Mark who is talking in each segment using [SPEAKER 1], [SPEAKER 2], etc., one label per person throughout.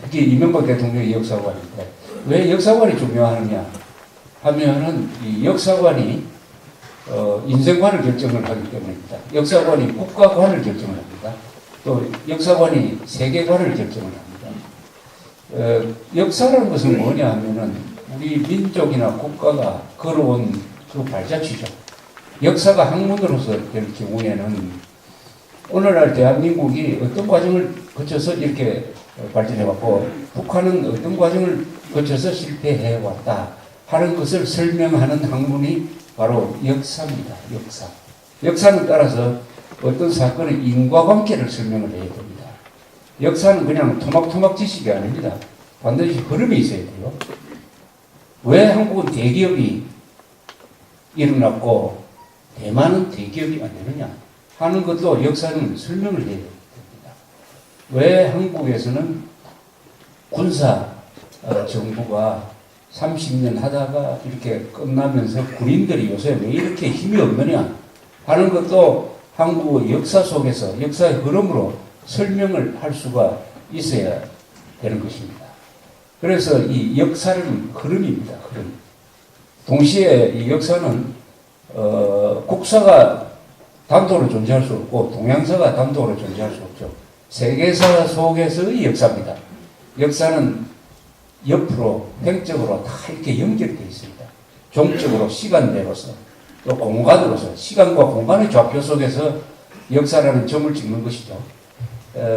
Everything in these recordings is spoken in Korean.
[SPEAKER 1] 특히 이명박 대통령의 역사관인데 왜 역사관이 중요하느냐 하면은 이 역사관이 인생관을 결정을 하기 때문입니다. 역사관이 국가관을 결정을 합니다. 또 역사관이 세계관을 결정을 합니다. 역사라는 것은 뭐냐 하면은 우리 민족이나 국가가 걸어온 그 발자취죠. 역사가 학문으로서 될 경우에는 오늘날 대한민국이 어떤 과정을 거쳐서 이렇게 발전해왔고 북한은 어떤 과정을 거쳐서 실패해왔다 하는 것을 설명하는 학문이 바로 역사입니다. 역사. 역사는 따라서 어떤 사건의 인과관계를 설명을 해야 됩니다. 역사는 그냥 토막토막 지식이 아닙니다. 반드시 흐름이 있어야 돼요. 왜 한국은 대기업이 일어났고 대만은 대기업이 안 되느냐 하는 것도 역사는 설명을 해야 됩니다. 왜 한국에서는 군사 정부가 30년 하다가 이렇게 끝나면서 군인들이 요새 왜 이렇게 힘이 없느냐 하는 것도 한국의 역사 속에서 역사의 흐름으로 설명을 할 수가 있어야 되는 것입니다. 그래서 이 역사는 흐름입니다. 흐름. 동시에 이 역사는 국사가 단독으로 존재할 수 없고 동양사가 단독으로 존재할 수 없죠. 세계사 속에서의 역사입니다. 역사는 옆으로 횡적으로 다 이렇게 연결되어 있습니다. 종적으로 시간대로서 또 공간으로서 시간과 공간의 좌표 속에서 역사라는 점을 찍는 것이죠.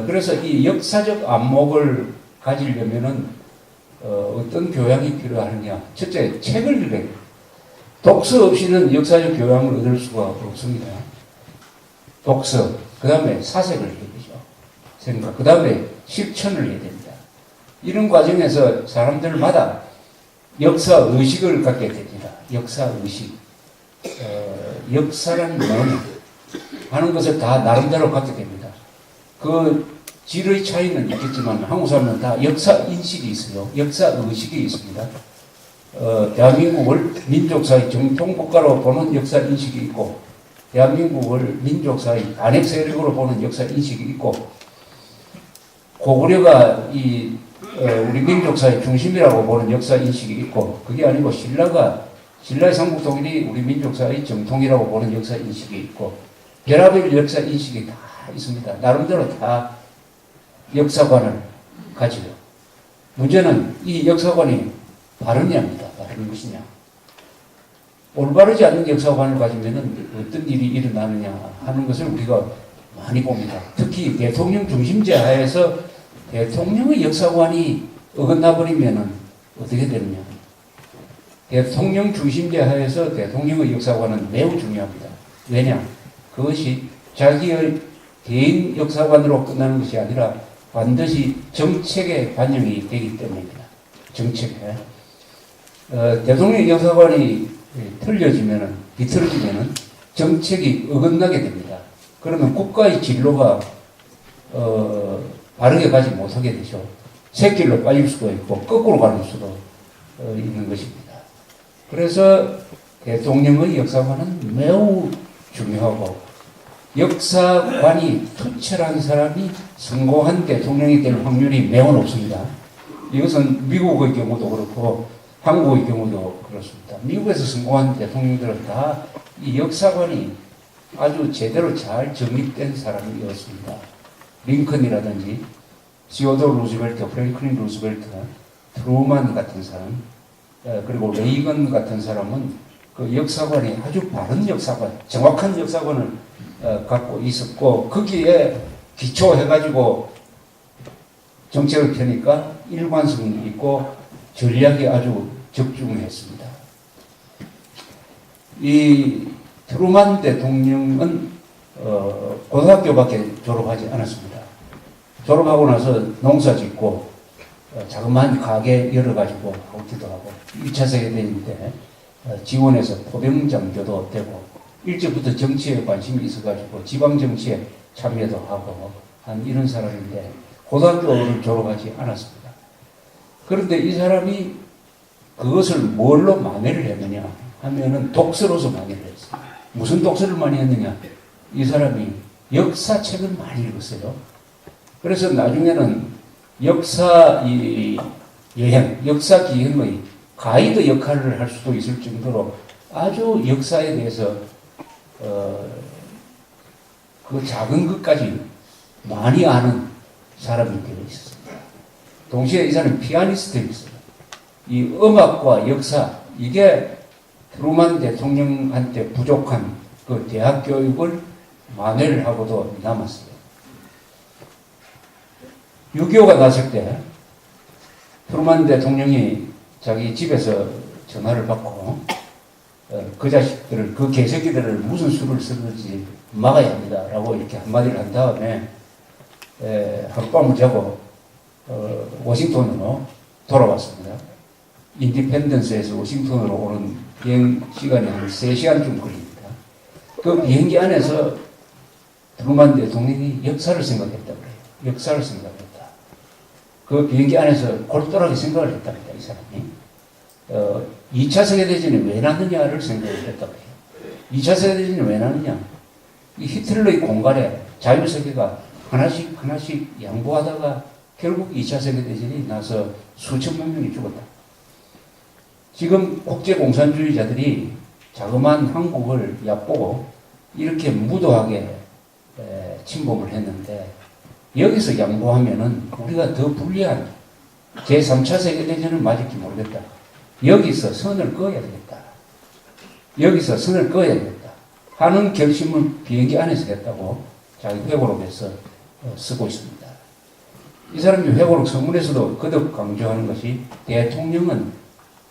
[SPEAKER 1] 그래서 이 역사적 안목을 가지려면은 어떤 교양이 필요하느냐. 첫째, 책을 읽어야 돼요. 독서 없이는 역사적 교양을 얻을 수가 없습니다. 독서, 그 다음에 사색을 해야 되죠. 생각, 그 다음에 실천을 해야 됩니다. 이런 과정에서 사람들마다 역사의식을 갖게 됩니다. 역사의식. 역사란 뭐냐 하는 것을 다 나름대로 갖게 됩니다. 그 질의 차이는 있겠지만 한국 사람은 다 역사인식이 있어요. 역사의식이 있습니다. 대한민국을 민족사의 정통국가로 보는 역사인식이 있고 대한민국을 민족사의 안핵 세력으로 보는 역사인식이 있고 고구려가 우리 민족사의 중심이라고 보는 역사인식이 있고 그게 아니고 신라의 삼국통일이 우리 민족사의 정통이라고 보는 역사인식이 있고 별하별 역사인식이 다 있습니다. 나름대로 다 역사관을 가지고 문제는 이 역사관이 바르냐입니다. 바른 것이냐. 올바르지 않는 역사관을 가지면 어떤 일이 일어나느냐 하는 것을 우리가 많이 봅니다. 특히 대통령 중심제 하에서 대통령의 역사관이 어긋나 버리면 어떻게 되느냐. 대통령 중심제 하에서 대통령의 역사관은 매우 중요합니다. 왜냐? 그것이 자기의 개인 역사관으로 끝나는 것이 아니라 반드시 정책에 반영이 되기 때문입니다. 정책에. 대통령 역사관이 비틀어지면은 정책이 어긋나게 됩니다. 그러면 국가의 진로가 바르게 가지 못하게 되죠. 샛길로 빠질 수도 있고 거꾸로 가는 수도 있는 것입니다. 그래서 대통령의 역사관은 매우 중요하고 역사관이 투철한 사람이 성공한 대통령이 될 확률이 매우 높습니다. 이것은 미국의 경우도 그렇고 한국의 경우도 그렇습니다. 미국에서 성공한 대통령들은 다 이 역사관이 아주 제대로 잘 정립된 사람이었습니다. 링컨이라든지 시오도 루즈벨트, 프랭클린 루즈벨트, 트루만 같은 사람, 그리고 레이건 같은 사람은 그 역사관이 아주 바른 역사관, 정확한 역사관을 갖고 있었고 거기에 기초해가지고 정책을 펴니까 일관성이 있고 전략이 아주 적중했습니다. 이 트루만 대통령은 고등학교밖에 졸업하지 않았습니다. 졸업하고 나서 농사 짓고 자그마한 가게 열어가지고 하기도 하고 2차 세계대전 때 지원해서 포병장교도 되고 일찍부터 정치에 관심이 있어가지고 지방정치에 참여도 하고 한 이런 사람인데 고등학교를 졸업하지 않았습니다. 그런데 이 사람이 그것을 뭘로 만회를 했느냐 하면은 독서로서 만회를 했어요. 무슨 독서를 많이 했느냐? 이 사람이 역사책을 많이 읽었어요. 그래서 나중에는 역사 여행, 역사 기행의 가이드 역할을 할 수도 있을 정도로 아주 역사에 대해서 그 작은 것까지 많이 아는 사람이 되어 있었습니다. 동시에 이 사람은 피아니스트였어요. 이 음악과 역사, 이게 트루만 대통령한테 부족한 그 대학 교육을 만회를 하고도 남았어요. 6.25가 났을 때 트루만 대통령이 자기 집에서 전화를 받고 그 자식들을, 그 개새끼들을 무슨 수를 쓰든지 막아야 합니다 라고 이렇게 한마디를 한 다음에 하룻밤을 자고 워싱턴으로 돌아왔습니다. 인디펜던스에서 워싱턴으로 오는 비행 시간이 한 3시간쯤 걸립니다. 그 비행기 안에서 트루만 대통령이 역사를 생각했다 그래요. 역사를 생각했다. 그 비행기 안에서 골똘하게 생각을 했답니다. 이 사람이. 2차 세계대전이 왜 났느냐를 생각을 했다고 해요. 2차 세계대전이 왜 났느냐. 이 히틀러의 공갈에 자유세계가 하나씩 양보하다가 결국 2차 세계대전이 나서 수천만 명이 죽었다. 지금 국제공산주의자들이 자그마한 한국을 얕보고 이렇게 무도하게 침범을 했는데 여기서 양보하면은 우리가 더 불리한 제3차 세계대전을 맞을지 모르겠다. 여기서 선을 그어야 되겠다. 여기서 선을 그어야 되겠다. 하는 결심을 비행기 안에서 했다고 자기 회고록에서 쓰고 있습니다. 이 사람이 회고록 서문에서도 거듭 강조하는 것이 대통령은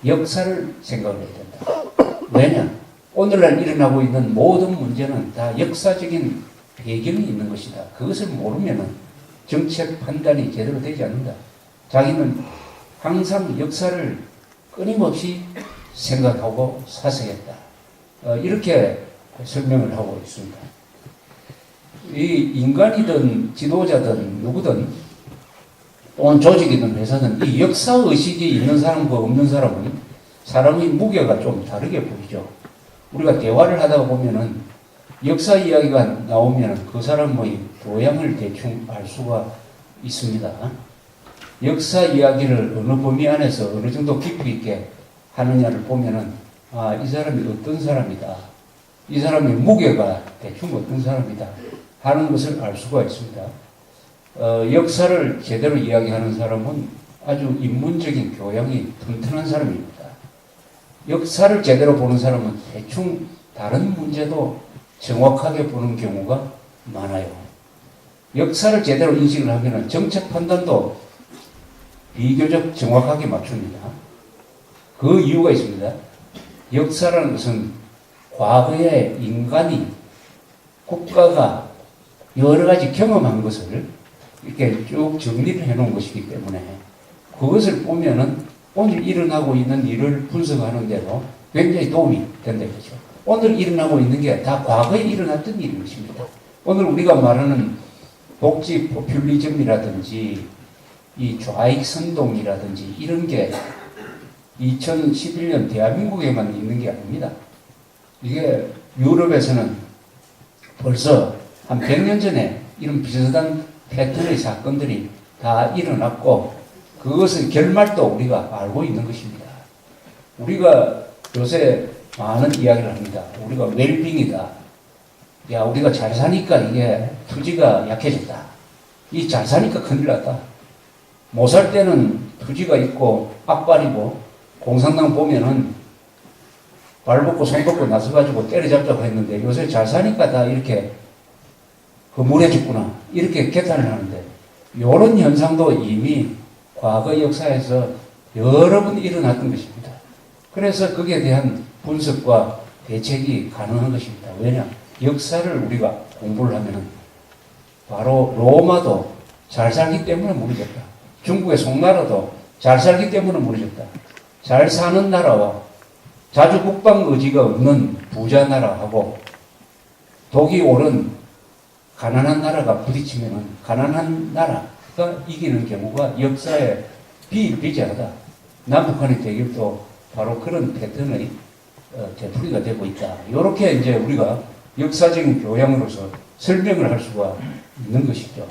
[SPEAKER 1] 역사를 생각을 해야 된다. 왜냐? 오늘날 일어나고 있는 모든 문제는 다 역사적인 배경이 있는 것이다. 그것을 모르면 정책 판단이 제대로 되지 않는다. 자기는 항상 역사를 끊임없이 생각하고 사색했다. 이렇게 설명을 하고 있습니다. 이 인간이든 지도자든 누구든 또는 조직이든 회사든 이 역사의식이 있는 사람과 없는 사람은 사람의 무게가 좀 다르게 보이죠. 우리가 대화를 하다 보면은 역사 이야기가 나오면 그 사람의 교양을 대충 알 수가 있습니다. 역사 이야기를 어느 범위 안에서 어느 정도 깊이 있게 하느냐를 보면은 이 사람이 어떤 사람이다. 이 사람의 무게가 대충 어떤 사람이다 하는 것을 알 수가 있습니다. 역사를 제대로 이야기하는 사람은 아주 인문적인 교양이 튼튼한 사람입니다. 역사를 제대로 보는 사람은 대충 다른 문제도 정확하게 보는 경우가 많아요. 역사를 제대로 인식을 하면 정책 판단도 비교적 정확하게 맞춥니다. 그 이유가 있습니다. 역사라는 것은 과거에 인간이, 국가가 여러 가지 경험한 것을 이렇게 쭉 정리를 해 놓은 것이기 때문에 그것을 보면은 오늘 일어나고 있는 일을 분석하는 데도 굉장히 도움이 된다 이거죠. 오늘 일어나고 있는 게 다 과거에 일어났던 일인 것입니다. 오늘 우리가 말하는 복지 포퓰리즘이라든지 이 좌익 선동이라든지 이런 게 2011년 대한민국에만 있는 게 아닙니다. 이게 유럽에서는 벌써 한 100년 전에 이런 비슷한 패턴의 사건들이 다 일어났고 그것의 결말도 우리가 알고 있는 것입니다. 우리가 요새 많은 이야기를 합니다. 우리가 웰빙이다. 야, 우리가 잘 사니까 이게 투지가 약해졌다. 이 잘 사니까 큰일 났다. 못 살 때는 투지가 있고 악발이고 공산당 보면은 발 벗고 손 벗고 나서가지고 때려잡자고 했는데 요새 잘 사니까 다 이렇게 허물해졌구나. 이렇게 개탄을 하는데 이런 현상도 이미 과거 역사에서 여러 번 일어났던 것입니다. 그래서 거기에 대한 분석과 대책이 가능한 것입니다. 왜냐? 역사를 우리가 공부를 하면은 바로 로마도 잘 살기 때문에 무너졌다. 중국의 송나라도 잘 살기 때문에 무너졌다. 잘 사는 나라와 자주 국방 의지가 없는 부자 나라하고 독이 오른 가난한 나라가 부딪히면은 가난한 나라가 이기는 경우가 역사에 비일비재하다. 남북한의 대결도 바로 그런 패턴의 되풀이가 되고 있다. 이렇게 이제 우리가 역사적인 교양으로서 설명을 할 수가 있는 것이죠.